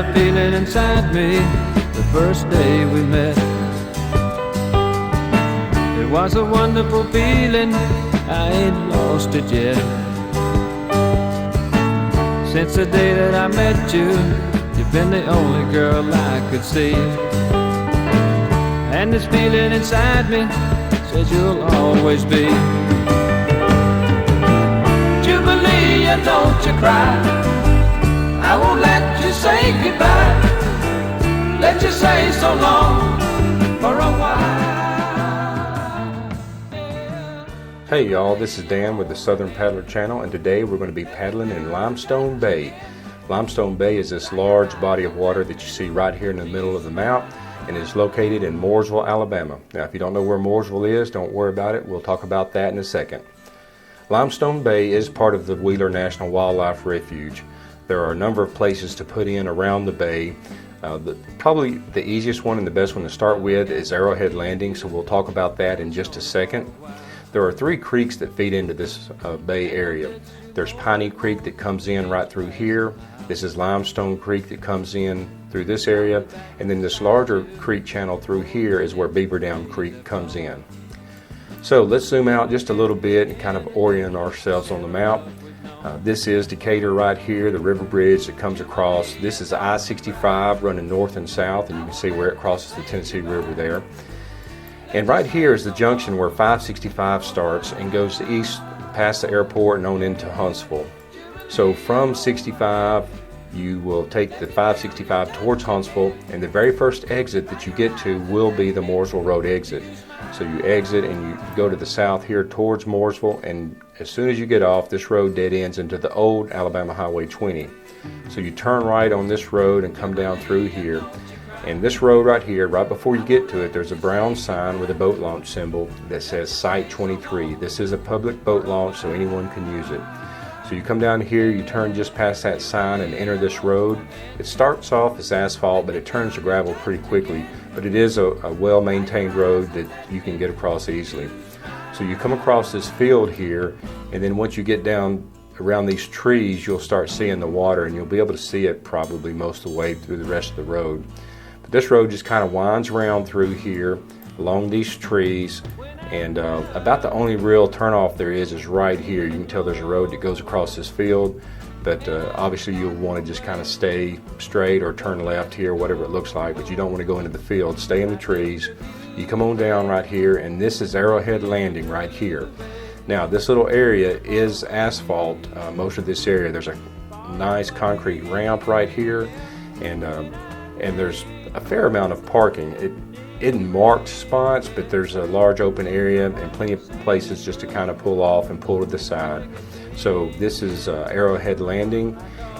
a feeling inside me the first day we met. It was a wonderful feeling, I ain't lost it yet. Since the day that I met you, you've been the only girl I could see. And this feeling inside me says you'll always be. Jubilee, and don't you cry, I won't let you say goodbye. Let you say so long for a while. Hey y'all, this is Dan with the Southern Paddler Channel, and today we're going to be paddling in Limestone Bay. Limestone Bay is this large body of water that you see right here in the middle of the map, and is located in Mooresville, Alabama. Now if you don't know where Mooresville is, don't worry about it. We'll talk about that in a second. Limestone Bay is part of the Wheeler National Wildlife Refuge. There are a number of places to put in around the bay. Probably the easiest one and the best one to start with is Arrowhead Landing, so we'll talk about that in just a second. There are three creeks that feed into this bay area. There's Piney Creek that comes in right through here. This is Limestone Creek that comes in through this area. And then this larger creek channel through here is where Beaver Dam Creek comes in. So let's zoom out just a little bit and kind of orient ourselves on the map. This is Decatur right here, the river bridge that comes across. This is I-65 running north and south, and you can see where it crosses the Tennessee River there. And right here is the junction where 565 starts and goes east past the airport and on into Huntsville. So from 65, you will take the 565 towards Huntsville, and the very first exit that you get to will be the Mooresville Road exit. So you exit and you go to the south here towards Mooresville, and as soon as you get off, this road dead ends into the old Alabama Highway 20. So you turn right on this road and come down through here. And this road right here, right before you get to it, there's a brown sign with a boat launch symbol that says Site 23. This is a public boat launch, so anyone can use it. So you come down here, you turn just past that sign and enter this road. It starts off as asphalt, but it turns to gravel pretty quickly. But it is a well-maintained road that you can get across easily. So you come across this field here, and then once you get down around these trees, you'll start seeing the water, and you'll be able to see it probably most of the way through the rest of the road. But this road just kind of winds around through here along these trees, and about the only real turnoff there is right here. You can tell there's a road that goes across this field, but obviously you'll want to just kind of stay straight or turn left here, whatever it looks like, but you don't want to go into the field. Stay in the trees. You come on down right here, and this is Arrowhead Landing right here. Now this little area is asphalt, most of this area. There's a nice concrete ramp right here, and there's a fair amount of parking. It isn't marked spots, but there's a large open area and plenty of places just to kind of pull off and pull to the side. So this is Arrowhead Landing,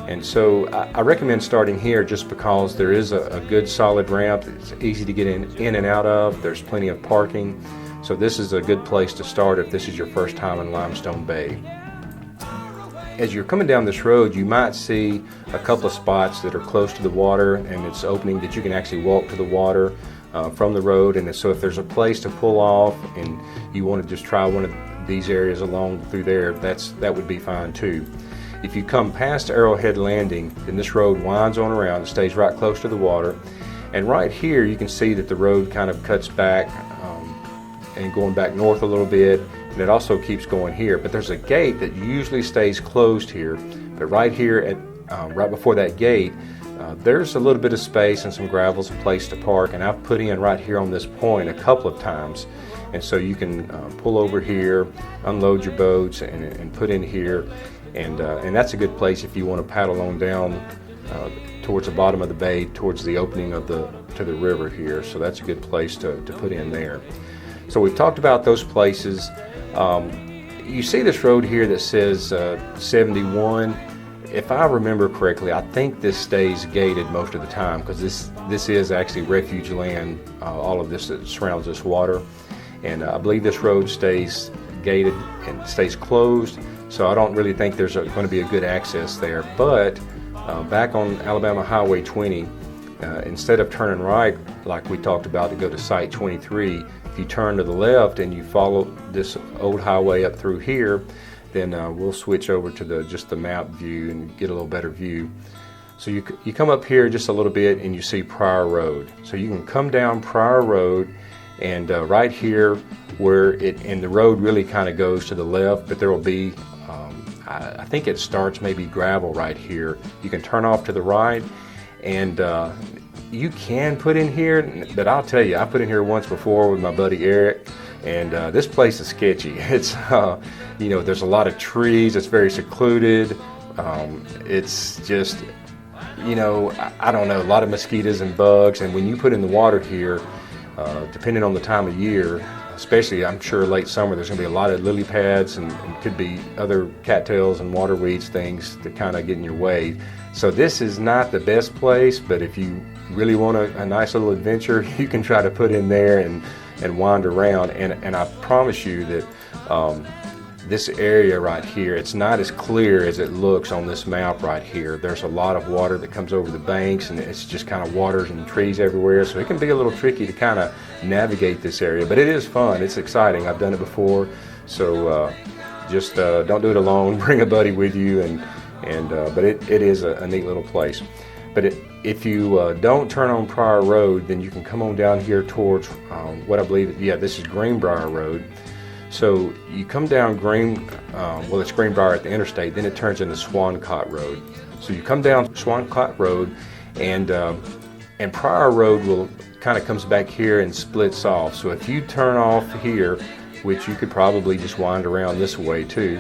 and so I recommend starting here just because there is a good solid ramp. It's easy to get in and out of. There's plenty of parking, so this is a good place to start if this is your first time in Limestone Bay. As you're coming down this road, you might see a couple of spots that are close to the water, and it's opening that you can actually walk to the water from the road. And so if there's a place to pull off and you want to just try one of these areas along through there, that would be fine too. If you come past Arrowhead Landing, then this road winds on around and stays right close to the water. And right here you can see that the road kind of cuts back and going back north a little bit, and it also keeps going here. But there's a gate that usually stays closed here, but right here at right before that gate, there's a little bit of space and some gravel's a place to park, and I've put in right here on this point a couple of times. And so you can pull over here, unload your boats, and put in here, and that's a good place if you want to paddle on down towards the bottom of the bay, towards the opening to the river here. So that's a good place to put in there. So we've talked about those places. You see this road here that says 71. If I remember correctly, I think this stays gated most of the time, because this is actually refuge land, all of this that surrounds this water. And I believe this road stays gated and stays closed, so I don't really think there's going to be a good access there. But back on Alabama Highway 20, instead of turning right like we talked about to go to Site 23, if you turn to the left and you follow this old highway up through here, then we'll switch over to just the map view and get a little better view. So you come up here just a little bit and you see Pryor Road. So you can come down Pryor Road, and right here where and the road really kind of goes to the left, but there will be, I think it starts maybe gravel right here. You can turn off to the right, and you can put in here, but I'll tell you, I put in here once before with my buddy Eric, and this place is sketchy. It's, you know, there's a lot of trees, it's very secluded, it's just, you know, I don't know, a lot of mosquitoes and bugs, and when you put in the water here, depending on the time of year, especially I'm sure late summer, there's going to be a lot of lily pads and could be other cattails and water weeds, things that kind of get in your way. So this is not the best place, but if you really want a nice little adventure, you can try to put in there and wander around. And I promise you that this area right here, it's not as clear as it looks on this map right here. There's a lot of water that comes over the banks, and it's just kind of waters and trees everywhere, so it can be a little tricky to kind of navigate this area, but it is fun, it's exciting. I've done it before, so just don't do it alone. Bring a buddy with you, but it is a neat little place. But if you don't turn on Pryor Road, then you can come on down here towards what I believe, yeah, this is Greenbrier Road. So you come down well, it's Greenbrier at the interstate, then it turns into Swancott Road. So you come down Swancott Road, and Pryor Road will kind of comes back here and splits off. So if you turn off here, which you could probably just wind around this way too,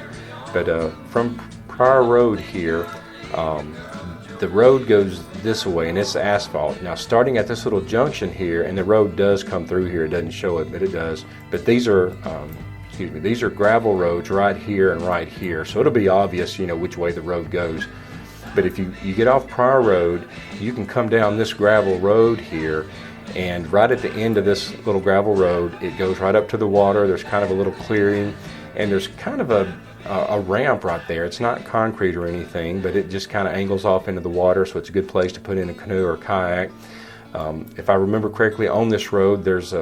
but from Pryor Road here, the road goes this way, and it's asphalt. Now starting at this little junction here, and the road does come through here, it doesn't show it, but it does. But these are these are gravel roads right here and right here, so it'll be obvious, you know, which way the road goes. But if you get off Pryor Road, you can come down this gravel road here, and right at the end of this little gravel road, it goes right up to the water. There's kind of a little clearing, and there's kind of a ramp right there. It's not concrete or anything, but it just kind of angles off into the water, so it's a good place to put in a canoe or a kayak. If I remember correctly, on this road there's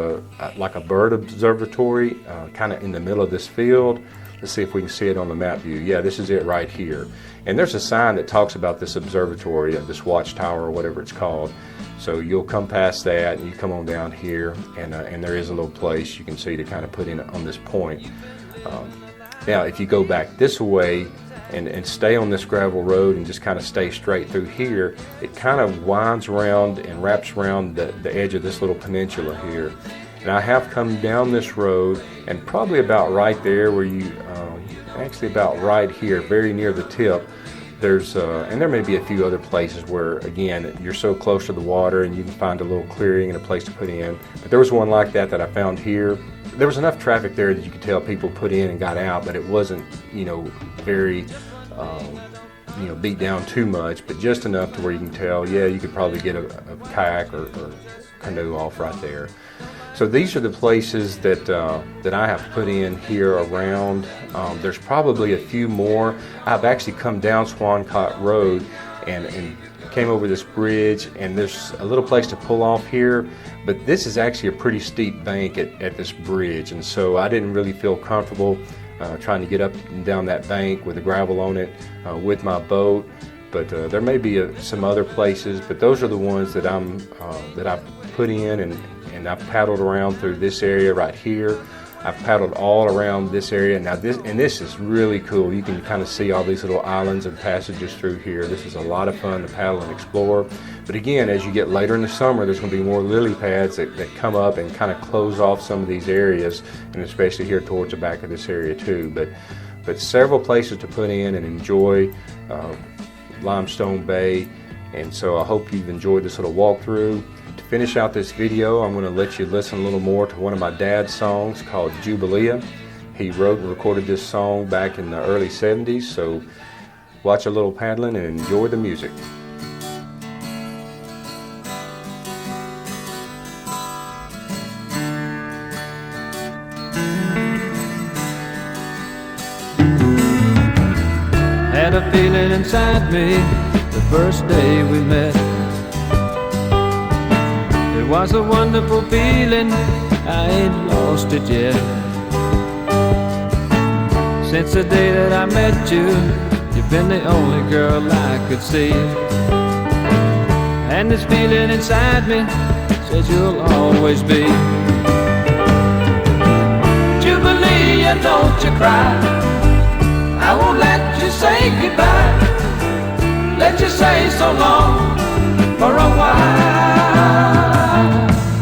like a bird observatory kind of in the middle of this field. Let's see if we can see it on the map view. Yeah, this is it right here. And there's a sign that talks about this observatory, this watchtower or whatever it's called. So you'll come past that and you come on down here, and there is a little place you can see to kind of put in on this point. Now if you go back this way and stay on this gravel road and just kind of stay straight through here, it kind of winds around and wraps around the edge of this little peninsula here. And I have come down this road, and probably about right there where you, actually about right here, very near the tip, there's, and there may be a few other places where, again, you're so close to the water and you can find a little clearing and a place to put in. But there was one like that I found here. There was enough traffic there that you could tell people put in and got out, but it wasn't, you know, very, you know, beat down too much, but just enough to where you can tell, yeah, you could probably get a kayak or canoe off right there. So these are the places that I have put in here around. There's probably a few more. I've actually come down Swancott Road and came over this bridge, and there's a little place to pull off here, but this is actually a pretty steep bank at this bridge, and so I didn't really feel comfortable trying to get up and down that bank with the gravel on it with my boat. But there may be some other places, but those are the ones that I've put in, and I've paddled around through this area right here. I've paddled all around this area. Now this is really cool. You can kind of see all these little islands and passages through here. This is a lot of fun to paddle and explore. But again, as you get later in the summer, there's going to be more lily pads that come up and kind of close off some of these areas, and especially here towards the back of this area too. But several places to put in and enjoy Limestone Bay, and so I hope you've enjoyed this little walkthrough. To finish out this video, I'm going to let you listen a little more to one of my dad's songs called Jubilee. He wrote and recorded this song back in the early 70s, so watch a little paddling and enjoy the music. Had a feeling inside me the first day we met. It was a wonderful feeling, I ain't lost it yet. Since the day that I met you, you've been the only girl I could see. and this feeling inside me says you'll always be. Jubilee, and don't you cry, I won't let you say goodbye. Let you say so long for a while.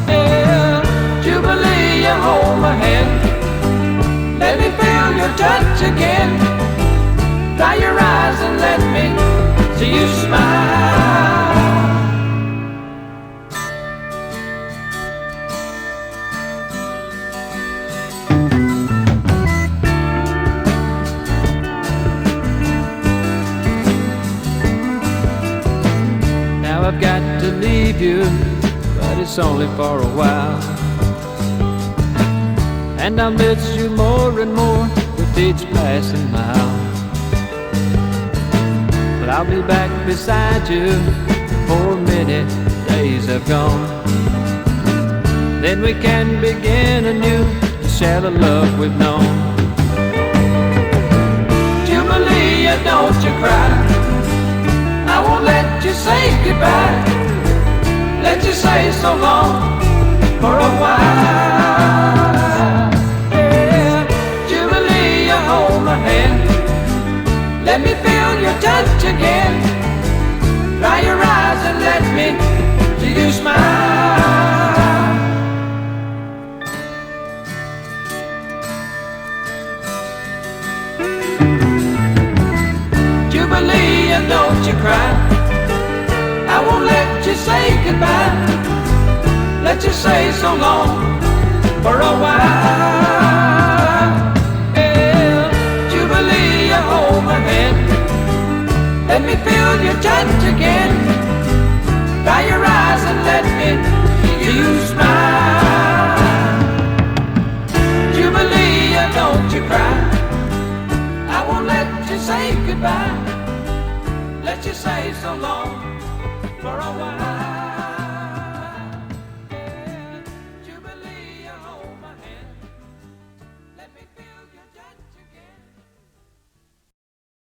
Yeah, Jubilee, you hold my hand, let me feel your touch again. Dry your eyes and let me see you smile. Now I've got to leave you, but it's only for a while. And I'll miss you more and more with each passing mile. But I'll be back beside you before many days have gone. Then we can begin anew to share the love we've known. Jubilee, don't you cry, I won't let you say goodbye. Let you say so long for a while. Yeah, Jubilee, you hold my hand, let me feel your touch again. Dry your eyes and let me see you smile. Jubilee, and don't you cry, I won't let you say goodbye. Let you say so long for a while. Yeah, Jubilee, you hold my hand, let me feel your touch again. Dry your eyes and let me see you smile. Jubilee, don't you cry, I won't let you say goodbye. Let you say so long for a while.